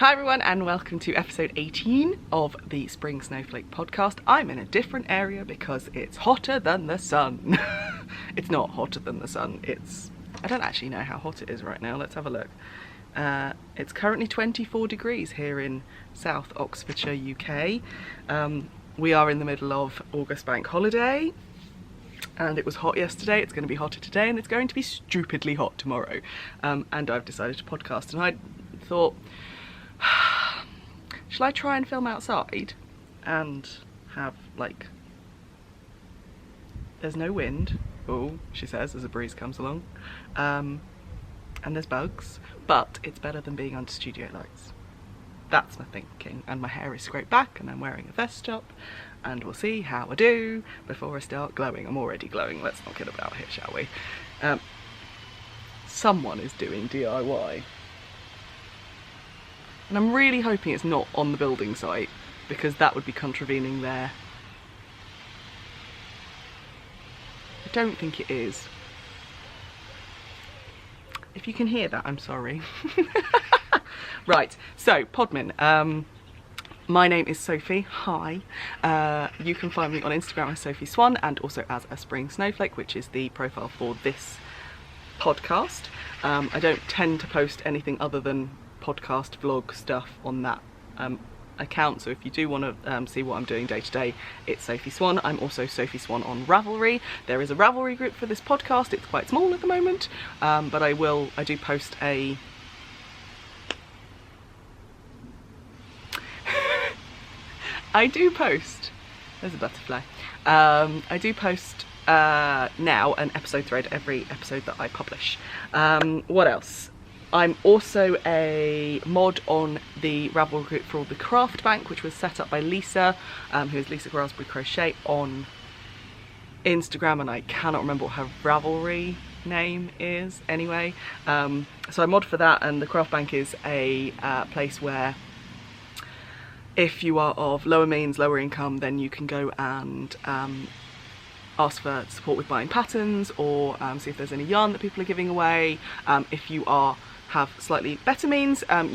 Hi everyone and welcome to episode 18 of the Spring Snowflake podcast. I'm in a different area because it's hotter than the sun. It's not hotter than the sun, I don't actually know how hot it is right now, let's have a look. It's currently 24 degrees here in South Oxfordshire, UK. We are in the middle of August bank holiday and it was hot yesterday, it's going to be hotter today, and it's going to be stupidly hot tomorrow. And I've decided to podcast, and I thought, shall I try and film outside and have, like, there's no wind, oh, she says as a breeze comes along, and there's bugs, but it's better than being under studio lights. That's my thinking, and my hair is scraped back and I'm wearing a vest top, and we'll see how I do before I start glowing. I'm already glowing, let's not get about it, shall we? Someone is doing DIY. And I'm really hoping it's not on the building site, because that would be contravening their... I don't think it is. If you can hear that, I'm sorry. Right, so Podmin. My name is Sophie, hi. You can find me on Instagram as Sophie Swan, and also as a Spring Snowflake, which is the profile for this podcast. I don't tend to post anything other than podcast vlog stuff on that account, so if you do want to see what I'm doing day to day, it's Sophie Swan. I'm also Sophie Swan on Ravelry. There is a Ravelry group for this podcast. It's quite small at the moment, but I do post a there's a butterfly. I do post now an episode thread every episode that I publish. What else? I'm also a mod on the Ravelry group for the Craft Bank, which was set up by Lisa, who is Lisa Raspberry Crochet on Instagram, and I cannot remember what her Ravelry name is anyway. So I mod for that, and the Craft Bank is a place where if you are of lower means, lower income, then you can go and ask for support with buying patterns, or see if there's any yarn that people are giving away. If you have slightly better means, if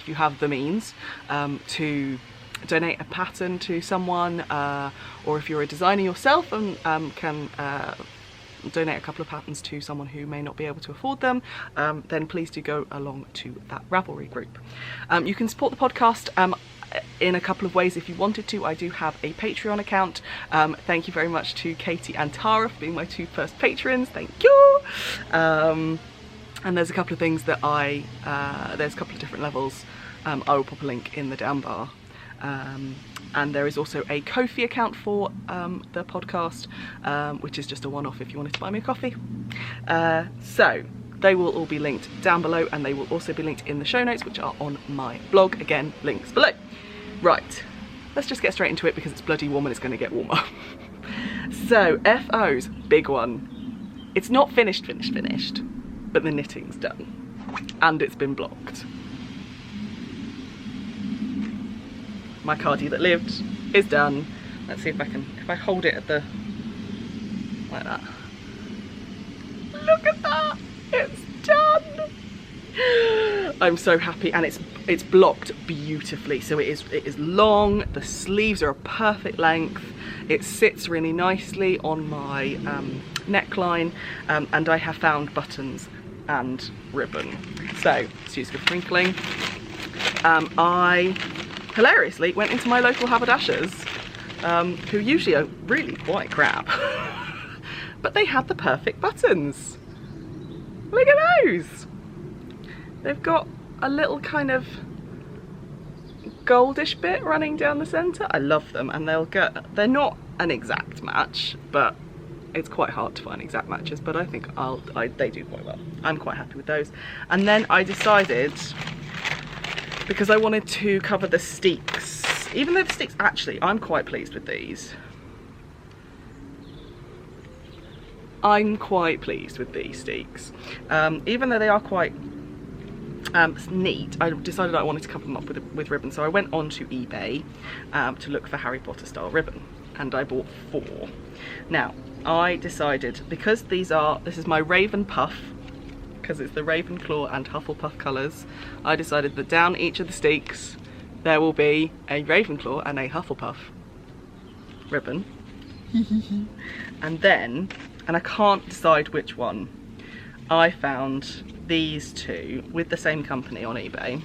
you have the means to donate a pattern to someone, or if you're a designer yourself and can donate a couple of patterns to someone who may not be able to afford them, then please do go along to that Ravelry group. You can support the podcast in a couple of ways if you wanted to. I do have a Patreon account. Thank you very much to Katie and Tara for being my two first patrons, thank you. And there's a couple of things that there's a couple of different levels. I will pop a link in the down bar. And there is also a Ko-fi account for the podcast, which is just a one-off if you wanted to buy me a coffee. So they will all be linked down below, and they will also be linked in the show notes, which are on my blog. Again, links below. Right, let's just get straight into it because it's bloody warm and it's going to get warmer. So FO's big one. It's not finished, but the knitting's done and it's been blocked. My cardie that lived is done. Let's see if I hold it at like that. Look at that, it's done. I'm so happy, and it's blocked beautifully. So it is long, the sleeves are a perfect length, it sits really nicely on my neckline, and I have found buttons and ribbon. So excuse the crinkling. I hilariously went into my local haberdashers, who usually are really quite crap, but they had the perfect buttons. Look at those. They've got a little kind of goldish bit running down the centre. I love them, and they're not an exact match, but it's quite hard to find exact matches, but I think they do quite well. I'm quite happy with those. And then I decided, because I wanted to cover the steeks, even though the steeks, actually, I'm quite pleased with these. I'm quite pleased with these steeks. Even though they are quite neat, I decided I wanted to cover them up with ribbon, so I went onto eBay to look for Harry Potter style ribbon, and I bought 4. Now, I decided, because this is my Raven Puff because it's the Ravenclaw and Hufflepuff colours, I decided that down each of the steeks there will be a Ravenclaw and a Hufflepuff ribbon. And then, and I can't decide which one, I found these two with the same company on eBay.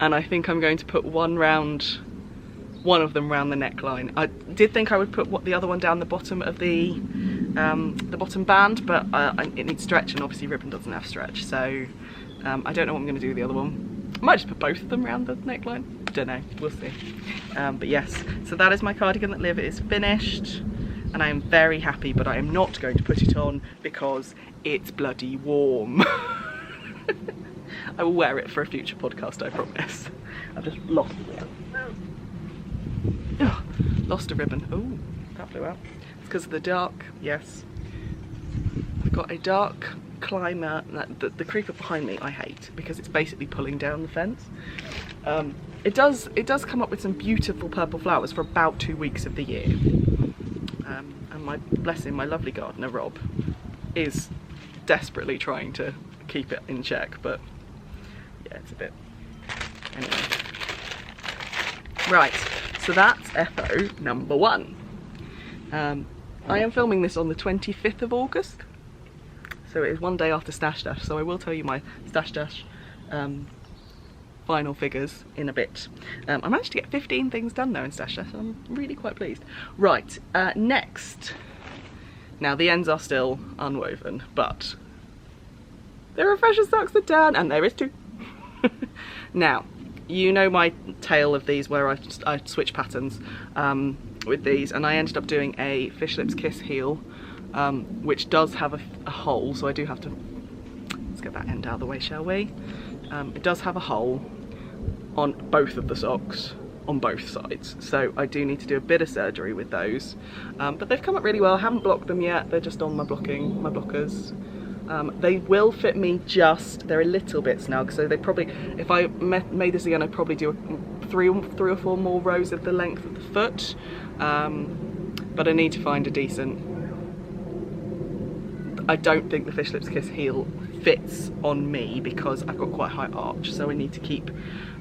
And I think I'm going to put one of them round the neckline. I did think I would put the other one down the bottom of the bottom band, but it needs stretch, and obviously ribbon doesn't have stretch, so I don't know what I'm going to do with the other one. I might just put both of them round the neckline. Don't know, we'll see. But yes, so that is my cardigan that Liv is finished, and I am very happy, but I am not going to put it on because it's bloody warm. I will wear it for a future podcast, I promise. I've just lost it. Oh, lost a ribbon. Oh, that blew out. It's because of the dark, yes. I've got a dark climber. The creeper behind me I hate because it's basically pulling down the fence. It does come up with some beautiful purple flowers for about 2 weeks of the year. And bless him, my lovely gardener Rob is desperately trying to keep it in check, but yeah, it's a bit, anyway. Right, so that's FO number 1. I am filming this on the 25th of August, so it is one day after Stash Dash, so I will tell you my Stash Dash final figures in a bit. I managed to get 15 things done though in Stash Dash, so I'm really quite pleased. Right, next. Now the ends are still unwoven, but there are fresher socks are done, and there is 2. Now, you know my tale of these where I switch patterns with these, and I ended up doing a Fish Lips Kiss heel, which does have a hole, so I do have to, let's get that end out of the way, shall we? It does have a hole on both of the socks, on both sides, so I do need to do a bit of surgery with those, but they've come up really well. I haven't blocked them yet, they're just on my blockers. They will fit me they're a little bit snug, so they probably, if I made this again, I'd probably do three or four more rows of the length of the foot, but I need to find a decent, I don't think the Fish Lips Kiss heel fits on me because I've got quite a high arch, so I need to keep,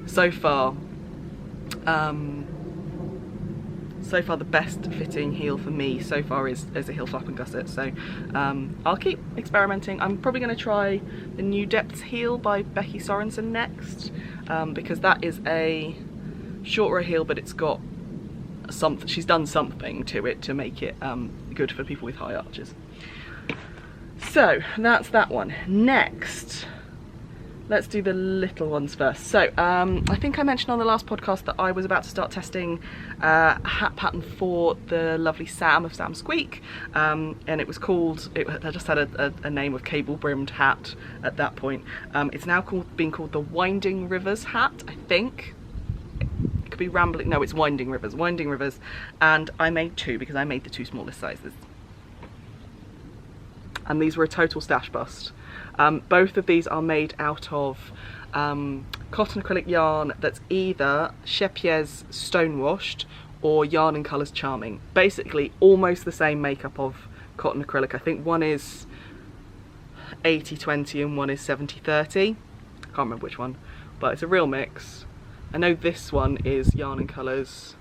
so far the best fitting heel for me so far is a heel flap and gusset, so I'll keep experimenting. I'm probably going to try the New Depths heel by Becky Sorensen next, because that is a shorter heel, but it's got something, she's done something to it to make it good for people with high arches. So that's that one. Next, let's do the little ones first. So I think I mentioned on the last podcast that I was about to start testing a hat pattern for the lovely Sam of Sam Squeak, and it was called, I just had a name of cable brimmed hat at that point. It's now being called the Winding Rivers hat, I think. It could be Rambling, no, it's Winding Rivers, and I made 2 because I made the 2 smallest sizes. And these were a total stash bust. Both of these are made out of cotton acrylic yarn that's either Shepier's Stone Washed or Yarn and Colours Charming. Basically almost the same makeup of cotton acrylic. I think one is 80-20 and one is 70-30. I can't remember which one, but it's a real mix. I know this one is Yarn and Colours.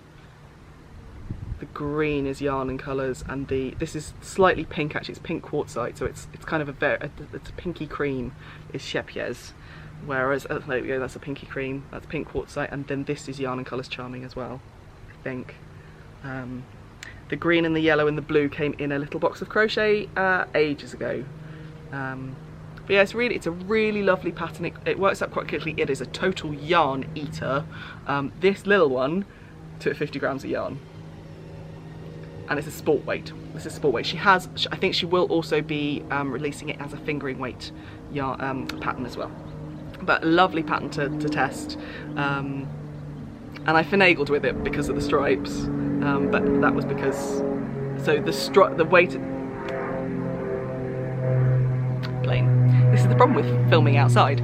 The green is Yarn and Colours, and this is slightly pink, actually. It's pink quartzite, so it's kind of it's a pinky cream is Shepier's, whereas there we go, that's a pinky cream, that's pink quartzite, and then this is Yarn and Colours Charming as well, I think. The green and the yellow and the blue came in a little box of crochet ages ago. But yeah, it's a really lovely pattern. It works up quite quickly. It is a total yarn eater. This little one took 50 grams of yarn. And it's a sport weight. This is sport weight. I think she will also be releasing it as a fingering weight yarn pattern as well. But a lovely pattern to test. And I finagled with it because of the stripes. But that was because, so the weight, plane. This is the problem with filming outside.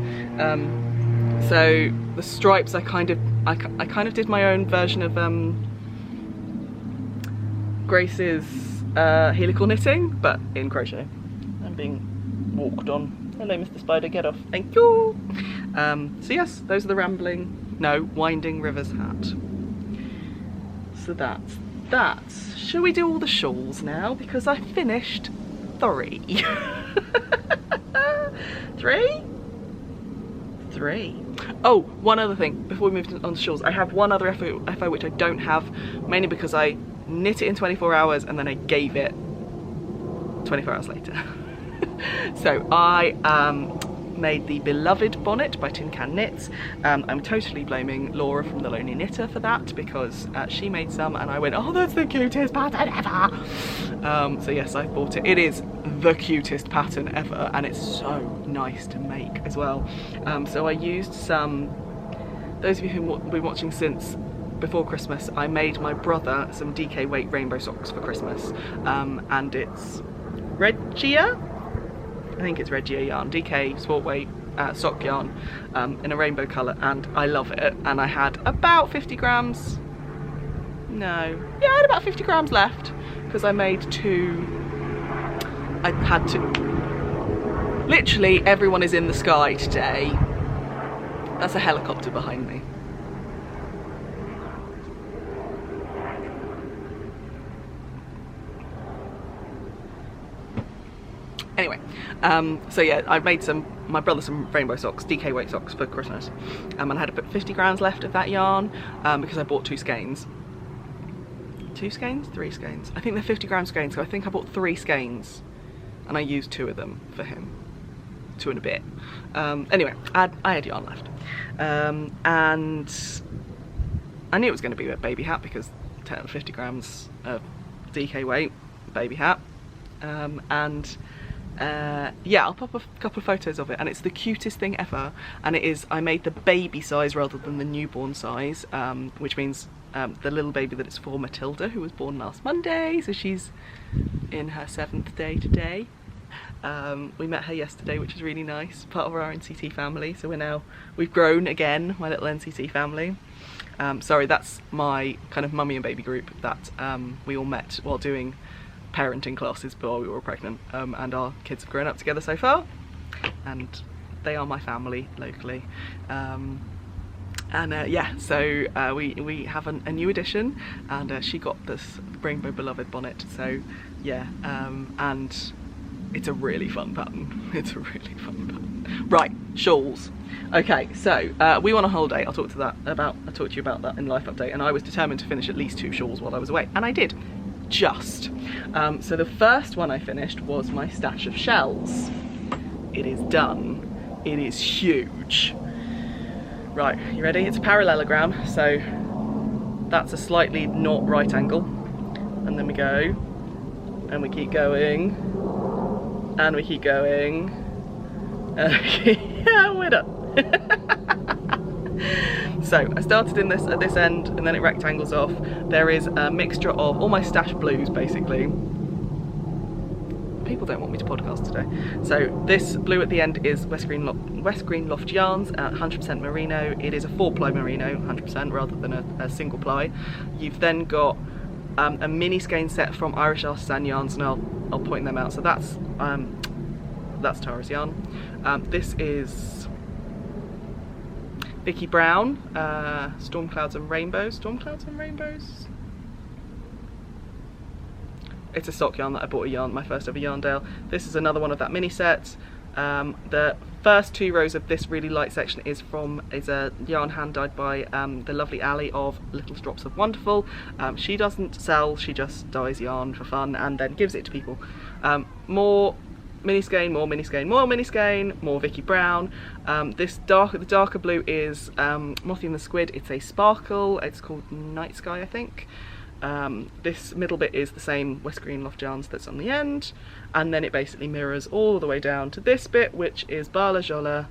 So the stripes, I kind of did my own version of Grace's helical knitting, but in crochet. I'm being walked on. Hello, Mr. Spider, get off. Thank you. So yes, those are the winding rivers hat. So that's that. Shall we do all the shawls now? Because I finished 3. 3? Oh, one other thing before we move on to shawls. I have one other FO which I don't have, mainly because I knit it in 24 hours and then I gave it 24 hours later. So I made the beloved bonnet by Tin Can Knits. I'm totally blaming Laura from The Lonely Knitter for that, because she made some and I went, oh, that's the cutest pattern ever. So yes, I bought it. It is the cutest pattern ever, and it's so nice to make as well. So I used some, those of you who have been watching since before Christmas, I made my brother some DK weight rainbow socks for Christmas, and it's Regia? I think it's Regia yarn, DK sport weight sock yarn, in a rainbow colour, and I love it. And I had about 50 grams, I had about 50 grams left, because I made 2, I had to, literally everyone is in the sky today. That's a helicopter behind me. Anyway, so yeah, I made my brother some rainbow socks, DK weight socks for Christmas, and I had to put 50 grams left of that yarn, because I bought 2 skeins. 2 skeins? 3 skeins. I think they're 50 gram skeins, so I think I bought 3 skeins, and I used 2 of them for him. 2 and a bit. Anyway, I had yarn left, and I knew it was going to be a baby hat, because 50 grams of DK weight baby hat, yeah, I'll pop a couple of photos of it, and it's the cutest thing ever. And it is, I made the baby size rather than the newborn size, which means the little baby that it's for, Matilda, who was born last Monday, so she's in her 7th day today. We met her yesterday, which is really nice, part of our NCT family, so we've grown again, my little NCT family. Sorry, that's my kind of mummy and baby group that we all met while doing parenting classes while we were pregnant, and our kids have grown up together so far, and they are my family locally. Yeah, so we have a new addition, and she got this Rainbow Beloved bonnet, so yeah, and it's a really fun pattern. It's a really fun pattern. Right, shawls. Okay, so we went on holiday. I'll talk to you about that in Life Update, and I was determined to finish at least 2 shawls while I was away, and I did. Just. So the first one I finished was my stash of shells. It is done. It is huge. Right, you ready? It's a parallelogram, so that's a slightly not right angle. And then we go, and we keep going, and we keep going, and yeah, we're done. So I started in at this end, and then it rectangles off. There is a mixture of all my stash blues, basically. People don't want me to podcast today. So this blue at the end is West Green Loft Yarns, 100% merino. It is a 4-ply merino, 100%, rather than a single ply. You've then got a mini skein set from Irish Artisan Yarns, and I'll point them out. So that's Tara's yarn. This is Vicky Brown, Storm Clouds and Rainbows. Storm Clouds and Rainbows? It's a sock yarn that I bought my first ever Yarndale. This is another one of that mini set. The first 2 rows of this really light section is a yarn hand dyed by the lovely Ali of Little Drops of Wonderful. She doesn't sell, she just dyes yarn for fun and then gives it to people. More mini skein, more mini skein, more mini skein, more Vicky Brown. The darker blue is Mothie and the Squid. It's a sparkle. It's called Night Sky, I think. This middle bit is the same West Green Loft Yarns that's on the end, and then it basically mirrors all the way down to this bit, which is Bala Jola,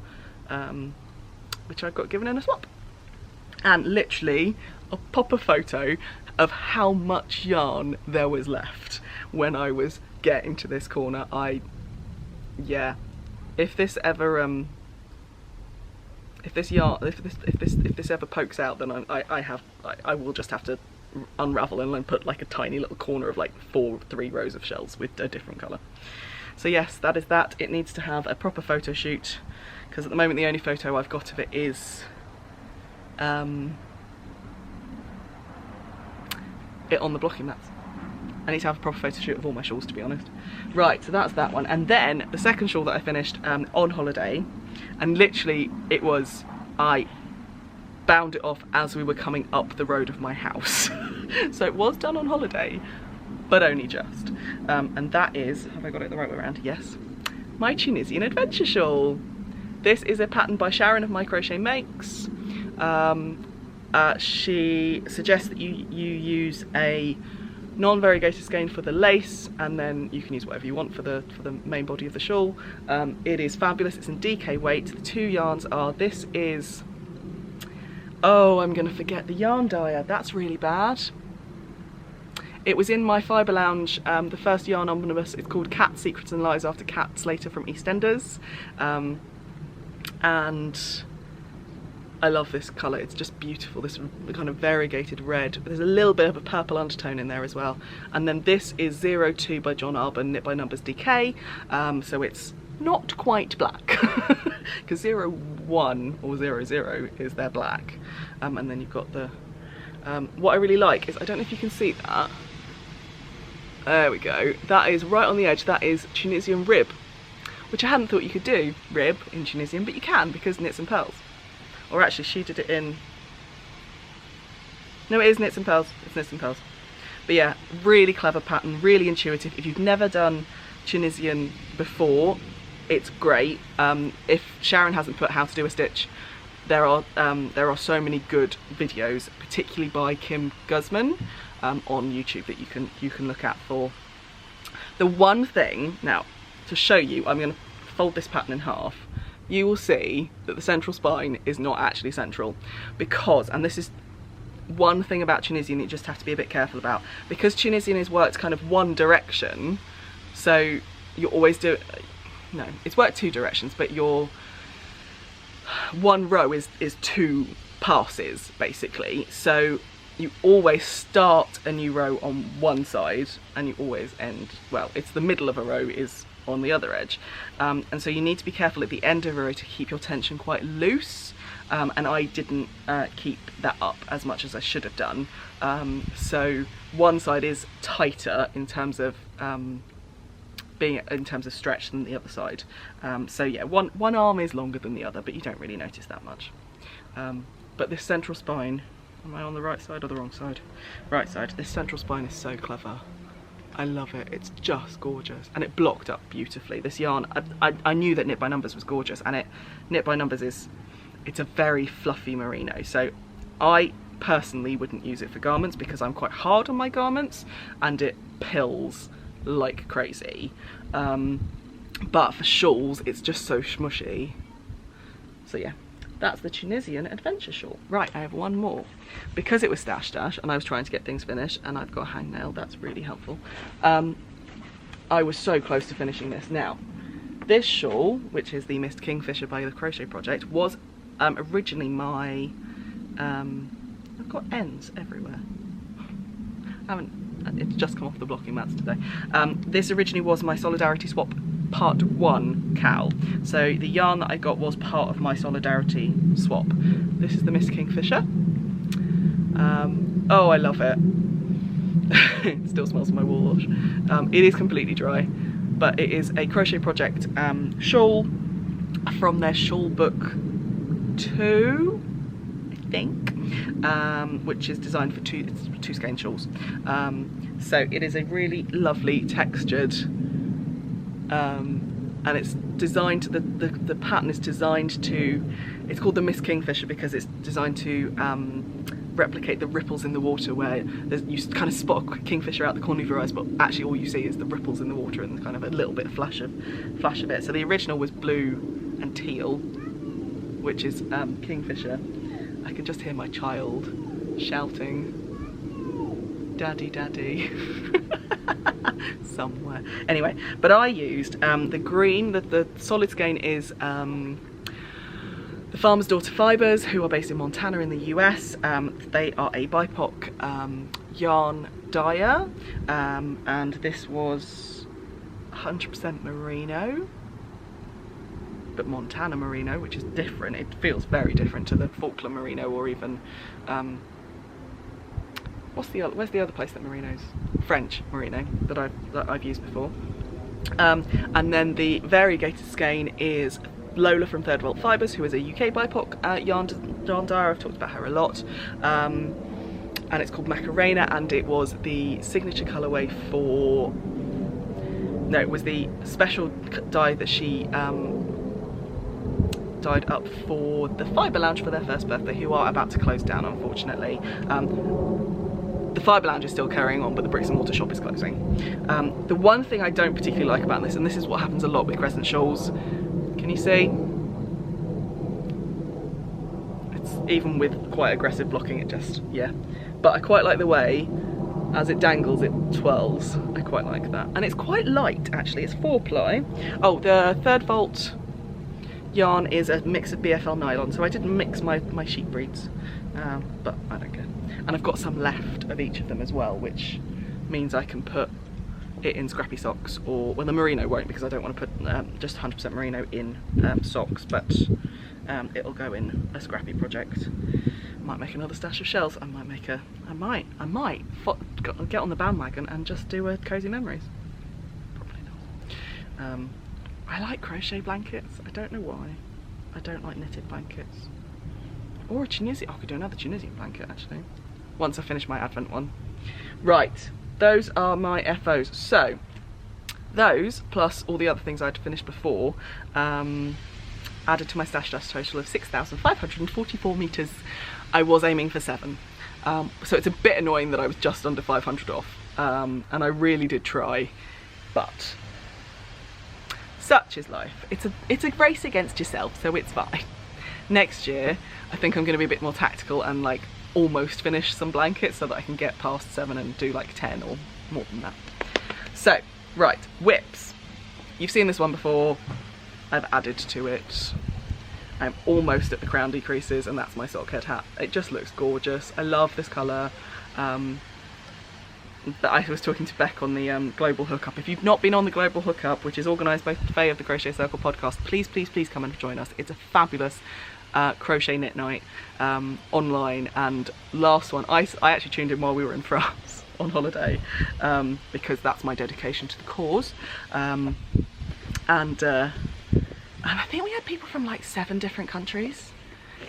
which I got given in a swap. And literally, I'll pop a photo of how much yarn there was left when I was getting to this corner. Yeah, if this ever if this ever pokes out, then I will just have to unravel and then put like a tiny little corner of like 3 rows of shells with a different colour. So yes, that is that. It needs to have a proper photo shoot, because at the moment the only photo I've got of it is it on the blocking mats. I need to have a proper photo shoot of all my shawls, to be honest. Right, so that's that one. And then the second shawl that I finished on holiday, and literally it was, I bound it off as we were coming up the road of my house. So it was done on holiday, but only just. And that is, have I got it the right way around? Yes. My Tunisian adventure shawl. This is a pattern by Sharon of My Crochet Makes. She suggests that you use a non-variegated skein for the lace, and then you can use whatever you want for the main body of the shawl. It is fabulous. It's in DK weight. The two yarns are, this is, oh, I'm gonna forget the yarn dyer. That's really bad. It was in my Fibre Lounge, the first yarn omnibus. It's called Cat Secrets and Lies after Cat Slater from EastEnders, and I love this colour. It's just beautiful, this kind of variegated red. There's a little bit of a purple undertone in there as well. And then this is 02 by John Arbon, Knit by Numbers DK, so it's not quite black, because 01 or 00 is their black. And then you've got the, what I really like is, I don't know if you can see that, there we go, that is right on the edge, that is Tunisian rib, which I hadn't thought you could do, rib in Tunisian, but you can, because Knits and Pearls. Or actually she did it in, no, it is Knits and Pearls, it's Knits and Pearls. But yeah, really clever pattern, really intuitive. If you've never done Tunisian before, it's great. If Sharon hasn't put how to do a stitch, there are so many good videos, particularly by Kim Guzman on YouTube, that you can look at for. The one thing, now to show you, I'm going to fold this pattern in half. You will see that the central spine is not actually central, because, and this is one thing about Tunisian you just have to be a bit careful about, because Tunisian is worked kind of one direction, so you always do, no, it's worked two directions, but your one row is two passes basically, so you always start a new row on one side and you always end, well, it's the middle of a row is on the other edge, and so you need to be careful at the end of a row to keep your tension quite loose, and I didn't keep that up as much as I should have done, so one side is tighter in terms of stretch than the other side, so yeah, one arm is longer than the other, but you don't really notice that much. But this central spine, am I on the right side or the wrong side? Right side. This central spine is so clever. I love it, it's just gorgeous, and it blocked up beautifully. This yarn, I knew that Knit by Numbers was gorgeous, and Knit by Numbers it's a very fluffy merino, so I personally wouldn't use it for garments because I'm quite hard on my garments and it pills like crazy, but for shawls it's just so smushy. So yeah, that's the Tunisian adventure shawl. Right, I have one more. Because it was stash and I was trying to get things finished, and I've got a hang nail, that's really helpful. I was so close to finishing this. Now, this shawl, which is the Mist Kingfisher by the Crochet Project, was originally my, I've got ends everywhere. It's just come off the blocking mats today. This originally was my Solidarity Swap Part 1 cowl. So the yarn that I got was part of my Solidarity Swap. This is the Mist Kingfisher. Oh, I love it. It still smells of my wool wash. It is completely dry, but it is a Crochet Project shawl from their shawl book 2, I think, which is designed for two skein shawls. So it is a really lovely textured, and it's designed to, the pattern is designed to, it's called the Mist Kingfisher because it's designed to replicate the ripples in the water, where you kind of spot a kingfisher out the corner of your eyes, but actually all you see is the ripples in the water and kind of a little bit of flash of it. So the original was blue and teal, which is kingfisher. I can just hear my child shouting, "Daddy, daddy," somewhere. Anyway, but I used the green, the solid skein is the Farmer's Daughter Fibres, who are based in Montana in the US. They are a BIPOC yarn dyer, and this was 100% merino, but Montana merino, which is different. It feels very different to the Falkland merino, or even where's the other place that merino's? French merino that I've used before. And then the variegated skein is Lola from Third Vault Fibres, who is a UK BIPOC yarn dyer. I've talked about her a lot. And it's called Macarena, and it was the signature colourway for... No, it was the special dye that she dyed up for the Fibre Lounge for their first birthday, who are about to close down, unfortunately. The Fibre Lounge is still carrying on, but the bricks and mortar shop is closing. The one thing I don't particularly like about this, and this is what happens a lot with crescent shawls, can you see? It's even with quite aggressive blocking, it just, yeah. But I quite like the way, as it dangles, it twirls. I quite like that. And it's quite light, actually. It's 4-ply. Oh, the Third Vault yarn is a mix of BFL nylon, so I didn't mix my sheep breeds, but I don't care. And I've got some left of each of them as well, which means I can put it in scrappy socks, or, well, the merino won't, because I don't want to put just 100% merino in socks, but it'll go in a scrappy project. Might make another stash of shells. I might get on the bandwagon and just do a Cozy Memories. Probably not. I like crochet blankets. I don't know why. I don't like knitted blankets. Or a Tunisian. I could do another Tunisian blanket, actually, once I finish my Advent one. Right, those are my FOs. So, those, plus all the other things I'd finished before, added to my stash total of 6,544 metres. I was aiming for 7. So it's a bit annoying that I was just under 500 off. And I really did try, but such is life. It's a race against yourself, so it's fine. Next year, I think I'm going to be a bit more tactical and like almost finish some blankets so that I can get past 7 and do like 10 or more than that. So, right, whips. You've seen this one before. I've added to it. I'm almost at the crown decreases, and that's my sock head hat. It just looks gorgeous. I love this colour. But I was talking to Beck on the Global Hookup. If you've not been on the Global Hookup, which is organised by Faye of the Crochet Circle podcast, please, please, please come and join us. It's a fabulous crochet knit night online. And last one, I actually tuned in while we were in France on holiday, because that's my dedication to the cause. And I think we had people from like 7 different countries,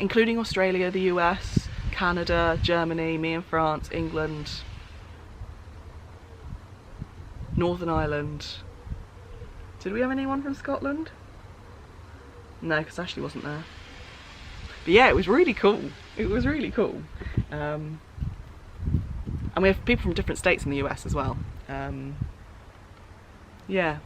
including Australia, the US, Canada, Germany, me in France, England, Northern Ireland. Did we have anyone from Scotland? No, because Ashley wasn't there. But yeah, it was really cool. It was really cool. And we have people from different states in the US as well. Yeah.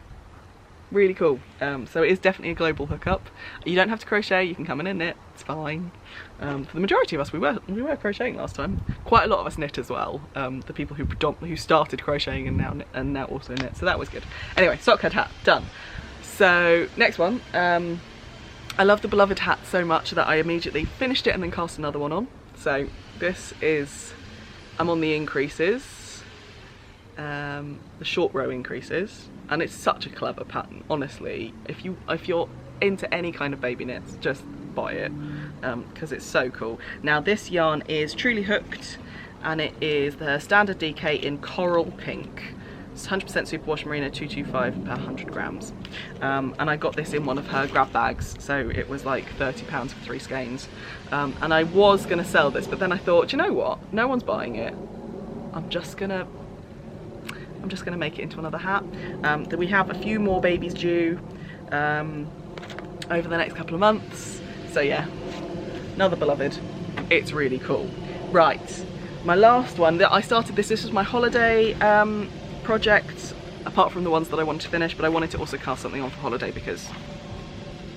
Really cool. So it is definitely a global hookup. You don't have to crochet, you can come in and knit, it's fine. For the majority of us, we were crocheting last time. Quite a lot of us knit as well. The people who started crocheting and now also knit, so that was good. Anyway, sock head hat, done. So next one, I love the beloved hat so much that I immediately finished it and then cast another one on. So this is, I'm on the increases, the short row increases. And it's such a clever pattern, honestly. If you're into any kind of baby knits, just buy it, because it's so cool. Now this yarn is Truly Hooked, and it is the standard DK in coral pink. It's 100% superwash merino 225 per 100 grams. And I got this in one of her grab bags, so it was like £30 for 3 skeins. And I was gonna sell this, but then I thought, you know what? No one's buying it. I'm just gonna make it into another hat. Then we have a few more babies due over the next couple of months. So yeah, another beloved. It's really cool. Right, my last one that I started this was my holiday project, apart from the ones that I wanted to finish, but I wanted to also cast something on for holiday because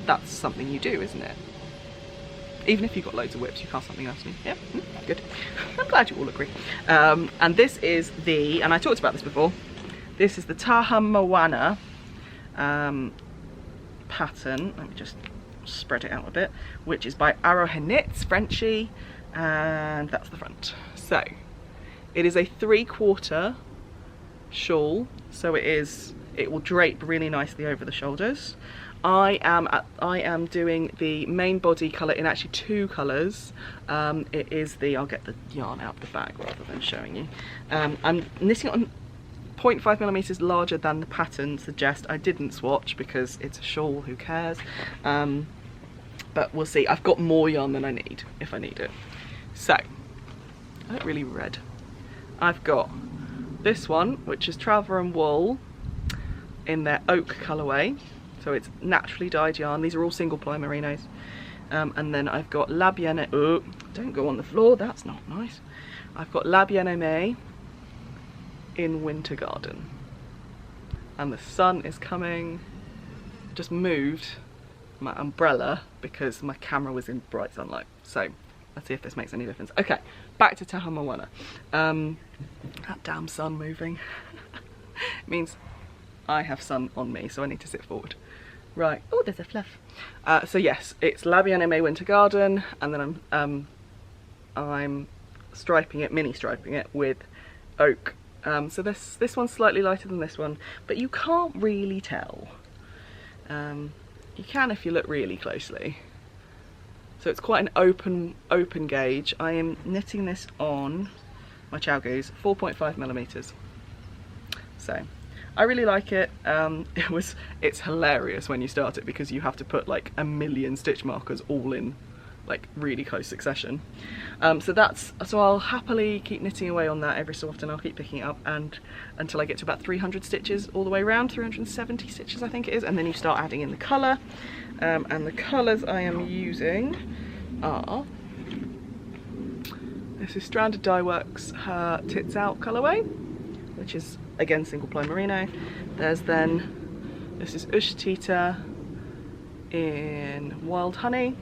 that's something you do, isn't it? Even if you've got loads of whips, you cast something else. Yeah, good. I'm glad you all agree. And this is the, and I talked about this before, this is the Taha Moana pattern. Let me just spread it out a bit, which is by Arrowhead Knits, Frenchie, and that's the front. So, it is a 3/4 shawl, so it is It will drape really nicely over the shoulders. I am doing the main body colour in actually 2 colours. It is the, I'll get the yarn out of the bag rather than showing you. I'm knitting it on 0.5mm larger than the pattern suggests. I didn't swatch because it's a shawl, who cares? But we'll see. I've got more yarn than I need, if I need it. So, I look really red. I've got this one, which is Traveller and Wool in their oak colourway. So it's naturally dyed yarn. These are all single ply merinos. And then I've got La Bien-Aimée. Oh, don't go on the floor, that's not nice. I've got La Bien-Aimée in Winter Garden. And the sun is coming. Just moved my umbrella because my camera was in bright sunlight. So let's see if this makes any difference. Okay, back to Taha Moana. That damn sun moving. It means I have sun on me, so I need to sit forward. Right, oh, there's a fluff. So yes, it's La Bien-Aimée Winter Garden, and then I'm striping it, mini striping it with oak. So this one's slightly lighter than this one, but you can't really tell. You can if you look really closely. So it's quite an open gauge. I am knitting this on my Chow Goose 4.5mm. So I really like it. It's hilarious when you start it because you have to put like a million stitch markers all in like really close succession. So I'll happily keep knitting away on that every so often. I'll keep picking it up and until I get to about 300 stitches all the way around, 370 stitches I think it is, and then you start adding in the colour. And the colours I am using are, this is Stranded Dye Works her Tits Out colourway, which is again single ply merino. There's then, this is Ushtita in Wild Honey.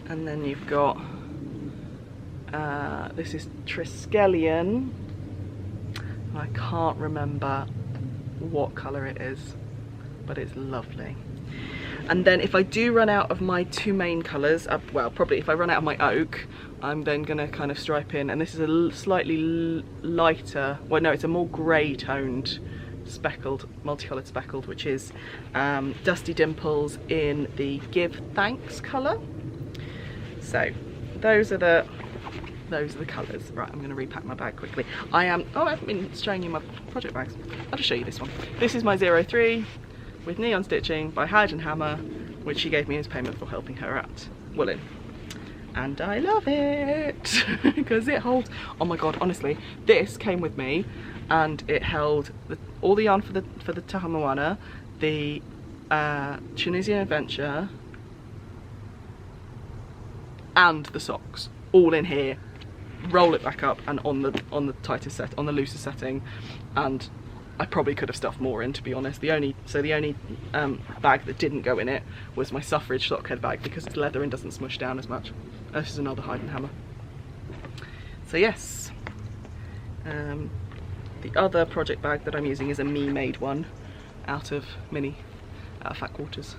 And then you've got, this is Triskelion. I can't remember what colour it is, but it's lovely. And then if I do run out of my 2 main colours, well, probably if I run out of my oak, I'm then going to kind of stripe in, and this is a slightly lighter, well no, it's a more grey toned speckled, multicoloured speckled, which is Dusty Dimples in the Give Thanks colour. So those are the colours. Right, I'm going to repack my bag quickly. I haven't been showing you my project bags. I'll just show you this one. This is my 03 with neon stitching by Hide and Hammer, which she gave me as payment for helping her at Woolen. And I love it because it holds, oh my god, honestly, this came with me and it held all the yarn for the Taha Moana, the Tunisian Adventure, and the socks all in here. Roll it back up and on the tightest set, on the loosest setting, and I probably could have stuffed more in, to be honest. The only bag that didn't go in it was my suffrage sockhead bag because it's leather and doesn't smush down as much. This is another Hide and Hammer. So yes, the other project bag that I'm using is a me-made one out of Fat Quarters,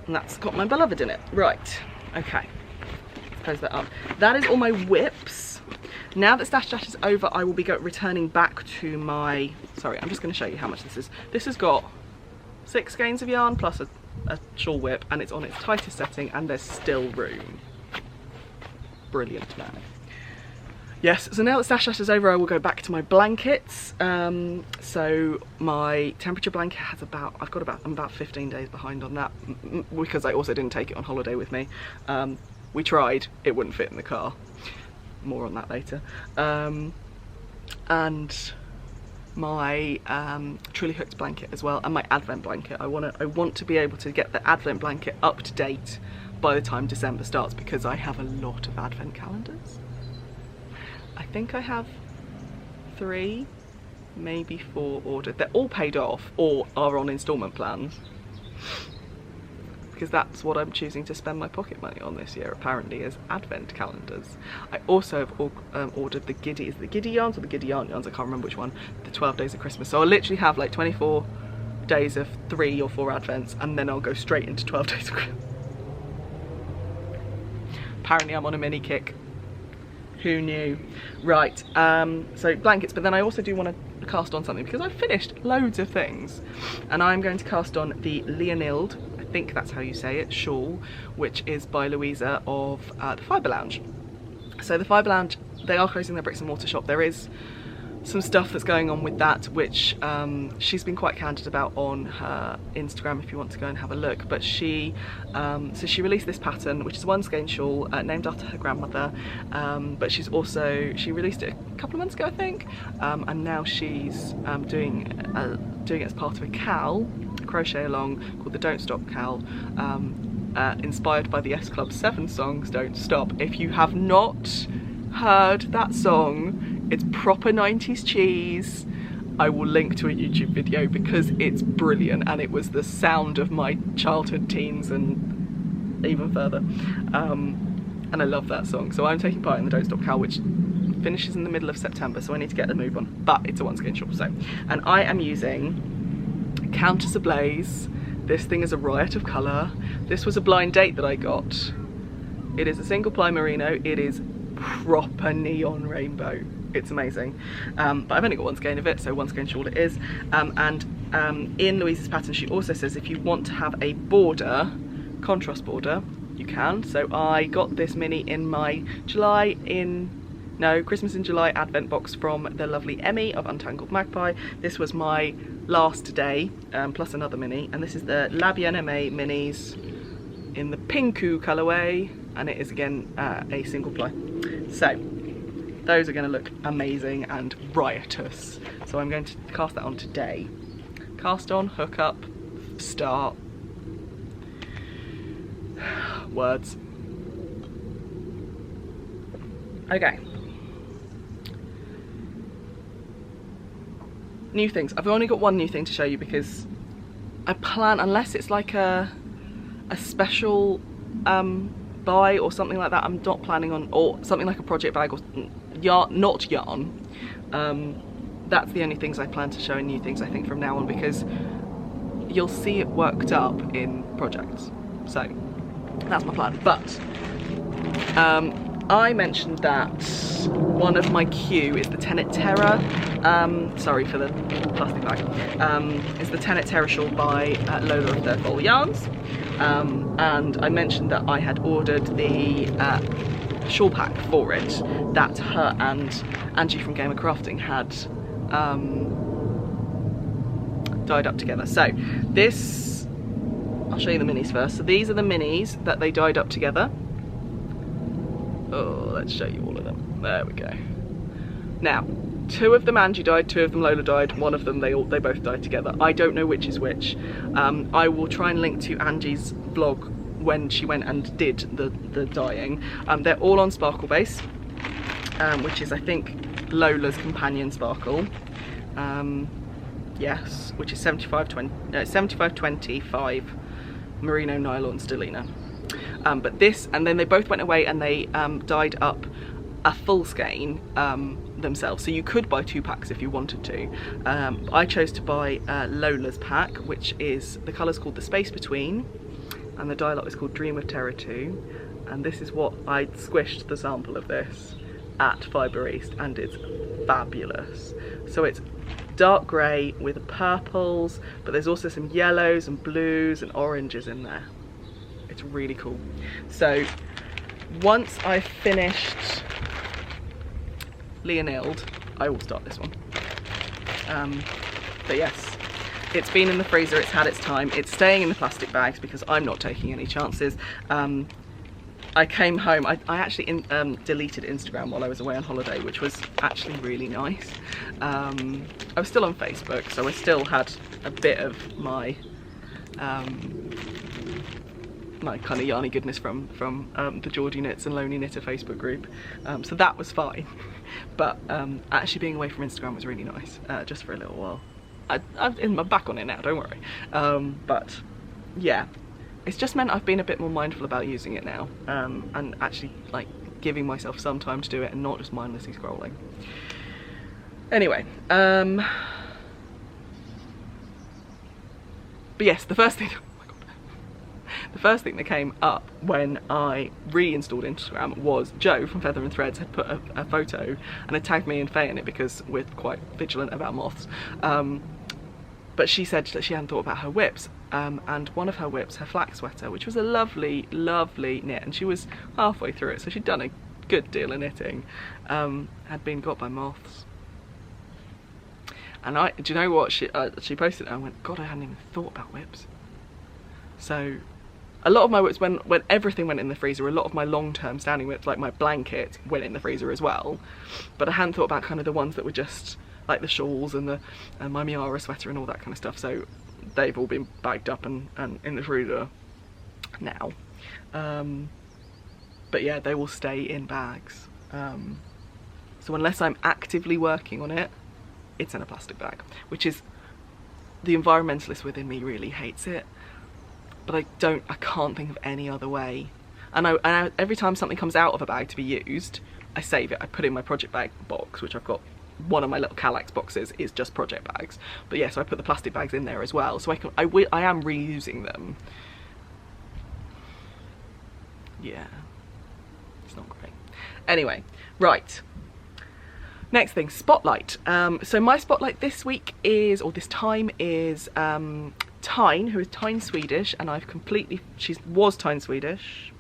and that's got my beloved in it. Right, okay. Close that up. That is all my whips. Now that Stash Dash is over, I will be returning back to my, sorry, I'm just going to show you how much this is. This has got 6 skeins of yarn plus a shawl whip, and it's on its tightest setting, and there's still room. Brilliant, man. Yes, so now that Stash Dash is over, I will go back to my blankets. So my temperature blanket has I'm about 15 days behind on that, because I also didn't take it on holiday with me. We tried, it wouldn't fit in the car. More on that later. And my Truly Hooked blanket as well, and my Advent blanket. I want to be able to get the Advent blanket up to date by the time December starts, because I have a lot of Advent calendars. I think I have 3, maybe 4 ordered. They're all paid off or are on instalment plans, because that's what I'm choosing to spend my pocket money on this year, apparently, is Advent calendars. I also have ordered the Giddy yarns or the Giddy yarn yarns, I can't remember which one, the 12 days of Christmas. So I'll literally have like 24 days of 3 or 4 Advents, and then I'll go straight into 12 days of Christmas. Apparently I'm on a mini kick. Who knew? Right, so blankets, but then I also do want to cast on something because I've finished loads of things, and I'm going to cast on the Leonilde, I think that's how you say it, shawl, which is by Louisa of the Fibre Lounge. So the Fibre Lounge, they are closing their bricks and mortar shop. There is some stuff that's going on with that, which she's been quite candid about on her Instagram if you want to go and have a look. But she so she released this pattern, which is a one skein shawl named after her grandmother, but she released it a couple of months ago, I think, and now she's doing it as part of a cowl, a crochet along called the Don't Stop cowl, inspired by the S Club's 7 songs Don't Stop. If you have not heard that song, it's proper 90s cheese. I will link to a YouTube video because it's brilliant, and it was the sound of my childhood, teens, and even further. And I love that song. So I'm taking part in the Don't Stop cowl, which finishes in the middle of September, so I need to get the move on. But it's a one skein shawl, so. And I am using Countess Ablaze. This thing is a riot of colour. This was a blind date that I got. It is a single ply merino. It is proper neon rainbow. It's amazing, but I've only got one skein of it, so one skein shawl it is. In Louisa's pattern, she also says if you want to have a border, contrast border, you can. So I got this mini in my Christmas in July advent box from the lovely Emmy of Untangled Magpie. This was my last day, plus another mini, and this is the La Bien-Aimée minis in the Pinku colourway, and it is again a single ply. So those are going to look amazing and riotous. So I'm going to cast that on today. Cast on, hook up, start. Words. Okay. New things. I've only got one new thing to show you because I plan, unless it's like a special buy or something like that, I'm not planning on, or something like a project bag or yarn, not yarn. That's the only things I plan to show in new things, I think, from now on, because you'll see it worked up in projects. So that's my plan. But I mentioned that one of my Q is the Tenet Terra, sorry for the plastic bag, is the Tenet Terra shawl by Lola of Third Bowl Yarns. And I mentioned that I had ordered the shawl pack for it that her and Angie from Gamer Crafting had dyed up together. So this, I'll show you the minis first. So these are the minis that they dyed up together. Oh, let's show you all of them. There we go. Now, 2 of them Angie dyed, 2 of them Lola dyed, 1 of them they both dyed together. I don't know which is which. I will try and link to Angie's vlog when she went and did the dyeing. They're all on sparkle base, which is, I think, Lola's companion sparkle. Yes, which is 7525 merino nylon stellina. But this, and then they both went away and they dyed up a full skein themselves. So you could buy 2 packs if you wanted to. I chose to buy Lola's pack, which is, the colour's called The Space Between, and the dye lot is called Dream of Terror 2. And this is what I squished the sample of this at Fibre East, and it's fabulous. So it's dark grey with purples, but there's also some yellows and blues and oranges in there. It's really cool. So once I've finished Leonilde, I will start this one. But yes, it's been in the freezer, it's had its time, it's staying in the plastic bags because I'm not taking any chances. I came home, I actually deleted Instagram while I was away on holiday, which was actually really nice. I was still on Facebook, so I still had a bit of my my kind of yarny goodness from the Geordie Knits and Lonely Knitter Facebook group, so that was fine. But actually being away from Instagram was really nice, just for a little while. I'm back on it now, don't worry. But yeah, it's just meant I've been a bit more mindful about using it now, and actually like giving myself some time to do it and not just mindlessly scrolling. Anyway, but yes, the first thing, oh my God, the first thing that came up when I reinstalled Instagram was Joe from Feather and Threads had put a photo and had tagged me and Faye in it because we're quite vigilant about moths. But she said that she hadn't thought about her whips, and one of her whips, her flax sweater, which was a lovely, lovely knit, and she was halfway through it, so she'd done a good deal of knitting, had been got by moths. And do you know what, she posted it and I went, God, I hadn't even thought about whips. So a lot of my whips, when everything went in the freezer, a lot of my long-term standing whips, like my blanket, went in the freezer as well, but I hadn't thought about kind of the ones that were just like the shawls and my Miara sweater and all that kind of stuff. So they've all been bagged up and in the freezer now. But yeah, they will stay in bags. So unless I'm actively working on it, it's in a plastic bag, which is, the environmentalist within me really hates it, but I can't think of any other way. And I every time something comes out of a bag to be used, I save it, I put it in my project bag box, which I've got. One of my little Kallax boxes is just project bags, but yeah, so I put the plastic bags in there as well, so I am reusing them. Yeah, it's not great. Anyway, right, next thing, spotlight. So my spotlight this week is, or this time is, Tyne, who is Tyne Swedish, and she was Tyne Swedish.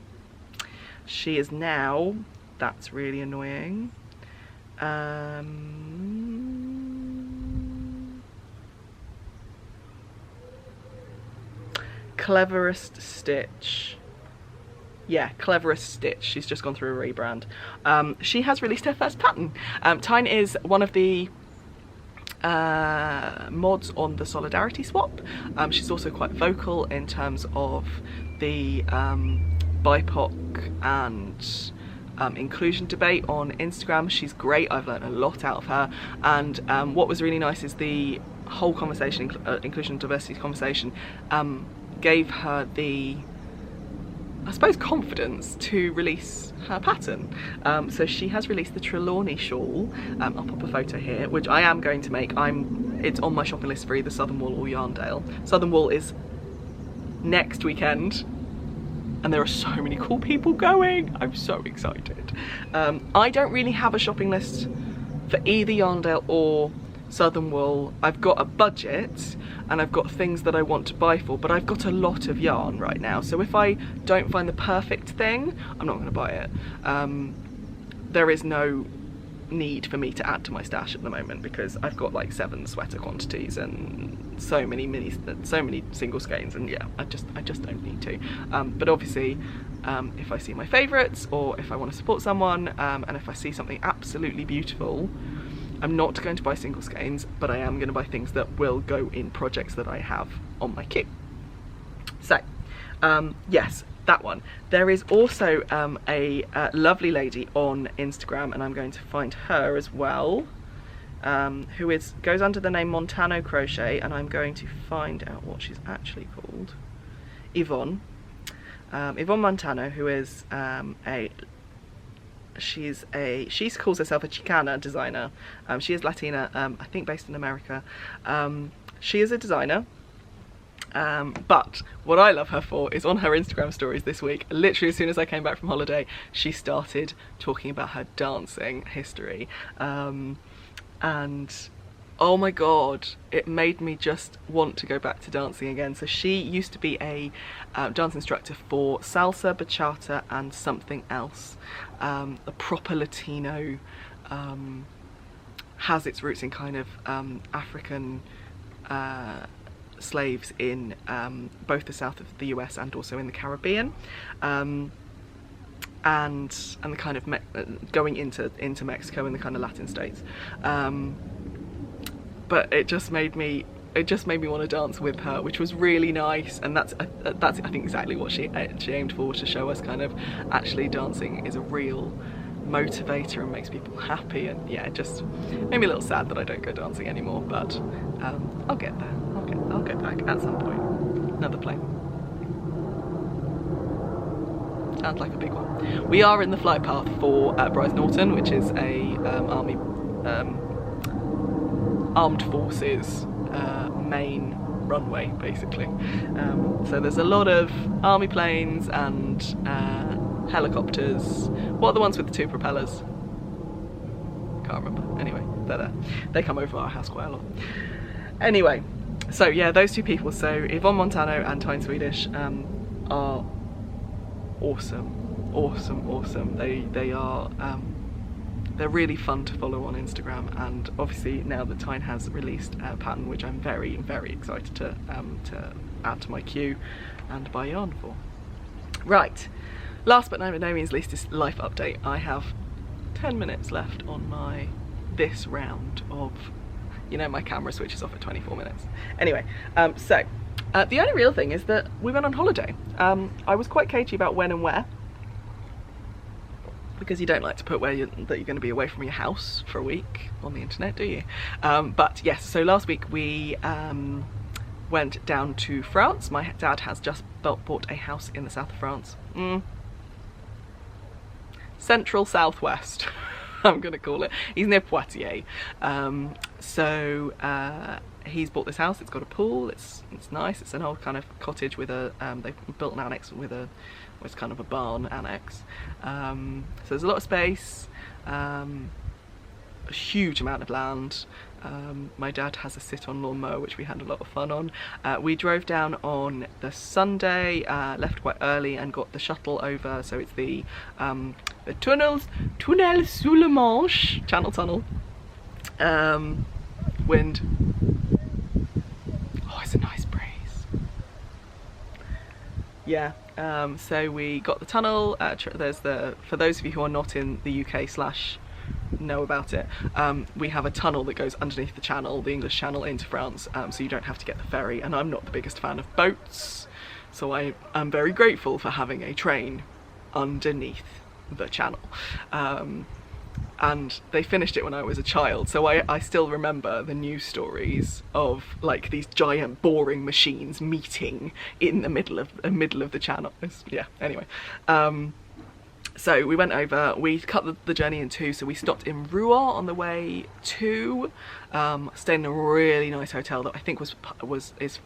She is now, that's really annoying. Cleverest Stitch. Yeah, Cleverest Stitch. She's just gone through a rebrand. She has released her first pattern. Tyne is one of the mods on the Solidarity Swap. She's also quite vocal in terms of the BIPOC and inclusion debate on Instagram. She's great. I've learned a lot out of her, and what was really nice is the whole conversation, inclusion and diversity conversation, gave her the, I suppose, confidence to release her pattern. So she has released the Trelawney shawl. I'll pop a photo here, which I am going to make. It's on my shopping list for either Southern Wool or Yarndale. Southern Wool is next weekend, and there are so many cool people going. I'm so excited. I don't really have a shopping list for either Yarndale or Southern Wool. I've got a budget and I've got things that I want to buy for, but I've got a lot of yarn right now, so if I don't find the perfect thing, I'm not going to buy it. There is no need for me to add to my stash at the moment because I've got like 7 sweater quantities and so many single skeins, and yeah, I just don't need to. But obviously, if I see my favourites, or if I want to support someone, and if I see something absolutely beautiful, I'm not going to buy single skeins, but I am going to buy things that will go in projects that I have on my queue. So, yes, that one. There is also a lovely lady on Instagram, and I'm going to find her as well, who goes under the name Montano Crochet, and I'm going to find out what she's actually called. Yvonne. Yvonne Montano, who is she calls herself a Chicana designer. She is Latina, I think based in America. She is a designer, but what I love her for is on her Instagram stories this week, literally as soon as I came back from holiday, she started talking about her dancing history, and oh my god, it made me just want to go back to dancing again. So she used to be a dance instructor for salsa, bachata and something else. A proper Latino, has its roots in kind of African slaves in both the south of the US and also in the Caribbean, and the kind of going into Mexico and the kind of Latin states. But it just made me want to dance with her, which was really nice, and that's I think exactly what she aimed for, to show us kind of actually dancing is a real motivator and makes people happy. And yeah, it just made me a little sad that I don't go dancing anymore, but I'll get there. I'll get back at some point. Another plane. Sounds like a big one. We are in the flight path for Bryce Norton, which is a armed forces main runway basically. So there's a lot of army planes and helicopters. What are the ones with the 2 propellers? Can't remember. Anyway, they're there. They come over our house quite a lot. Anyway, so yeah, those 2 people, so Yvonne Montano and Tyne Swedish, are awesome. They are they're really fun to follow on Instagram, and obviously now that Tyne has released a pattern which I'm very excited to add to my queue and buy yarn for. Right, last but no means least is life update. I have 10 minutes left on this round of, you know, my camera switches off at 24 minutes. Anyway, so the only real thing is that we went on holiday. I was quite cagey about when and where, because you don't like to put that you're going to be away from your house for a week on the internet, do you? But yes, so last week we went down to France. My dad has just bought a house in the south of France. Central southwest, I'm going to call it. He's near Poitiers. He's bought this house. It's got a pool. It's nice. It's an old kind of cottage with a they've built an annex with it's kind of a barn annex. So there's a lot of space, a huge amount of land. My dad has a sit-on lawnmower, which we had a lot of fun on. We drove down on the Sunday, left quite early, and got the shuttle over. So it's the Tunnel sous le Manche, Channel Tunnel. Wind. Oh, it's a nice breeze. Yeah. So we got the tunnel. There's for those of you who are not in the UK / know about it, we have a tunnel that goes underneath the channel, the English Channel, into France, so you don't have to get the ferry. And I'm not the biggest fan of boats, so I am very grateful for having a train underneath the channel. And they finished it when I was a child, so I still remember the news stories of like these giant boring machines meeting in the middle of the channel. Yeah, anyway. So we went over, we cut the journey in 2, so we stopped in Rouen on the way to, stayed in a really nice hotel that I think is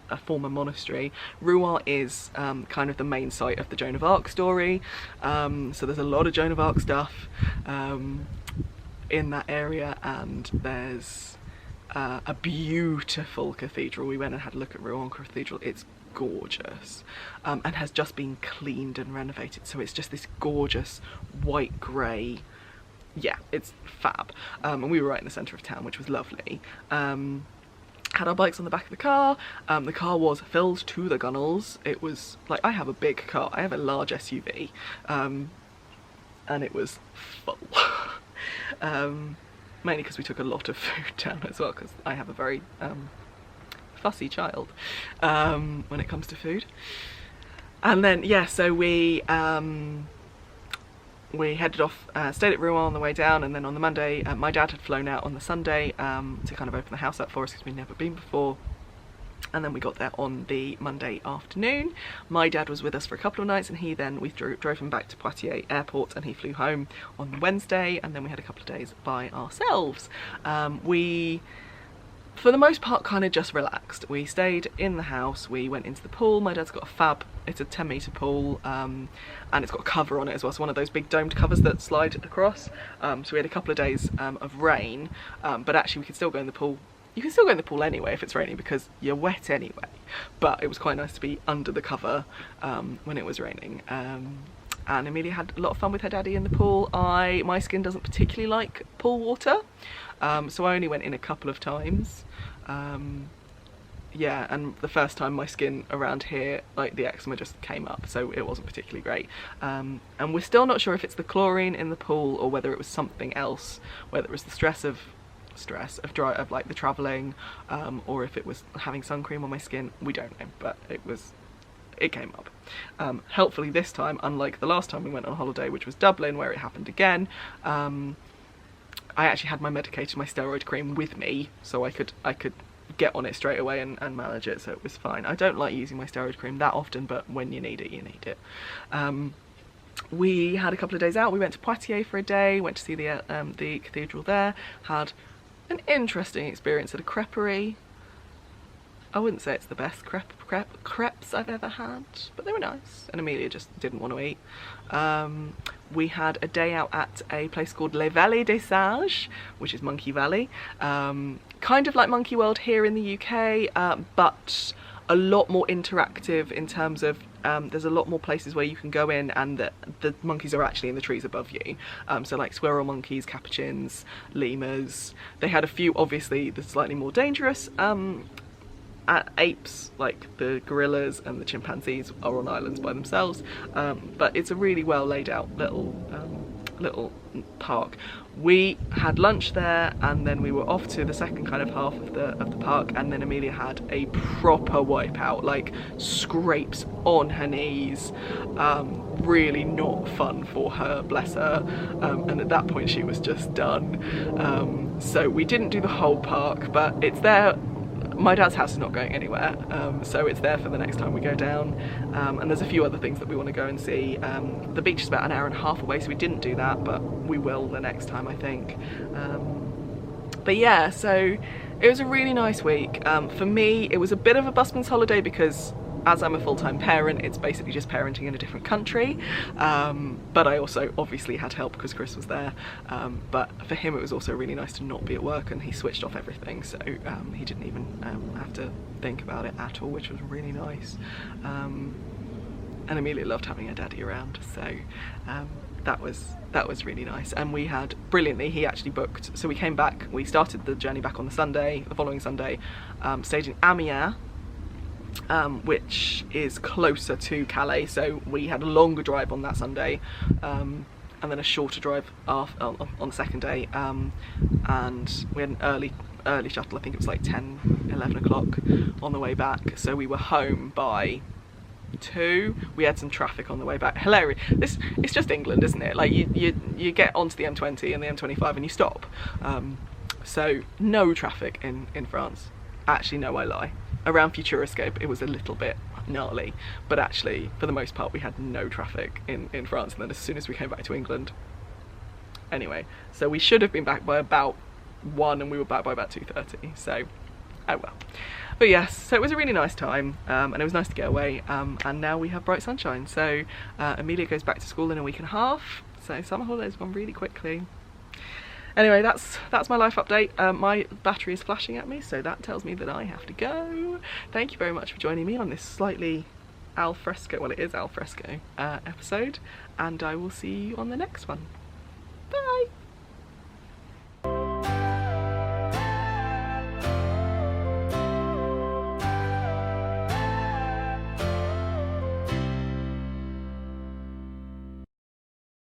a former monastery. Rouen is kind of the main site of the Joan of Arc story, so there's a lot of Joan of Arc stuff in that area, and there's a beautiful cathedral. We went and had a look at Rouen Cathedral. It's gorgeous, and has just been cleaned and renovated, so it's just this gorgeous white grey, yeah, it's fab. And we were right in the centre of town, which was lovely. Had our bikes on the back of the car. The car was filled to the gunnels. It was like, I have a big car, I have a large SUV, and it was full. Mainly because we took a lot of food down as well, because I have a very fussy child when it comes to food. And then yeah, so we headed off, stayed at Rouen on the way down, and then on the Monday, my dad had flown out on the Sunday to kind of open the house up for us, because we'd never been before. And then we got there on the Monday afternoon. My dad was with us for a couple of nights, and we drove him back to Poitiers airport, and he flew home on the Wednesday, and then we had a couple of days by ourselves. We, for the most part, kind of just relaxed. We stayed in the house, we went into the pool. My dad's got a fab, it's a 10-metre pool, and it's got a cover on it as well, so one of those big domed covers that slide across. So we had a couple of days of rain, but actually we could still go in the pool. You can still go in the pool anyway if it's raining, because you're wet anyway, but it was quite nice to be under the cover when it was raining. And Amelia had a lot of fun with her daddy in the pool. My skin doesn't particularly like pool water, so I only went in a couple of times. Yeah, and the first time my skin around here, like the eczema just came up, so it wasn't particularly great. And we're still not sure if it's the chlorine in the pool or whether it was something else, whether it was the stress of like the travelling, or if it was having sun cream on my skin. We don't know, but it came up. Helpfully this time, unlike the last time we went on holiday, which was Dublin, where it happened again, I actually had my steroid cream with me, so I could get on it straight away and manage it, so it was fine. I don't like using my steroid cream that often, but when you need it, you need it. We had a couple of days out. We went to Poitiers for a day, went to see the cathedral there, had an interesting experience at a creperie. I wouldn't say it's the best crepes I've ever had, but they were nice, and Amelia just didn't want to eat. We had a day out at a place called Les Vallées des Sages, which is Monkey Valley. Kind of like Monkey World here in the UK, but a lot more interactive in terms of there's a lot more places where you can go in and the monkeys are actually in the trees above you. So like squirrel monkeys, capuchins, lemurs. They had a few, obviously, the slightly more dangerous apes, like the gorillas and the chimpanzees, are on islands by themselves. But it's a really well laid out little park. We had lunch there, and then we were off to the second kind of half of the park, and then Amelia had a proper wipeout, like scrapes on her knees, really not fun for her, bless her, and at that point she was just done. So we didn't do the whole park, but it's there. My dad's house is not going anywhere, so it's there for the next time we go down, and there's a few other things that we want to go and see. The beach is about an hour and a half away, so we didn't do that, but we will the next time, I think. But yeah, so it was a really nice week. For me, it was a bit of a busman's holiday because as I'm a full-time parent, it's basically just parenting in a different country, but I also obviously had help because Chris was there, but for him it was also really nice to not be at work, and he switched off everything, so he didn't even have to think about it at all, which was really nice. And Amelia loved having her daddy around, so that was really nice. And we had, brilliantly, he actually booked, so we came back, we started the journey back on the following Sunday, stayed in Amiens, which is closer to Calais, so we had a longer drive on that Sunday, and then a shorter drive on the second day, and we had an early shuttle. I think it was like 10-11 o'clock on the way back, so we were home by 2. We had some traffic on the way back. Hilarious. It's just England, isn't it? Like you get onto the M20 and the M25 and you stop. So no traffic in France. Actually, no, I lie. Around Futuroscape it was a little bit gnarly, but actually for the most part we had no traffic in France, and then as soon as we came back to England, anyway, so we should have been back by about 1 and we were back by about 2:30, so oh well. But yes, so it was a really nice time, and it was nice to get away, and now we have bright sunshine, so Amelia goes back to school in a week and a half, so summer holidays have gone really quickly. Anyway, that's my life update. My battery is flashing at me, so that tells me that I have to go. Thank you very much for joining me on this slightly al fresco, well it is al fresco, episode, and I will see you on the next one.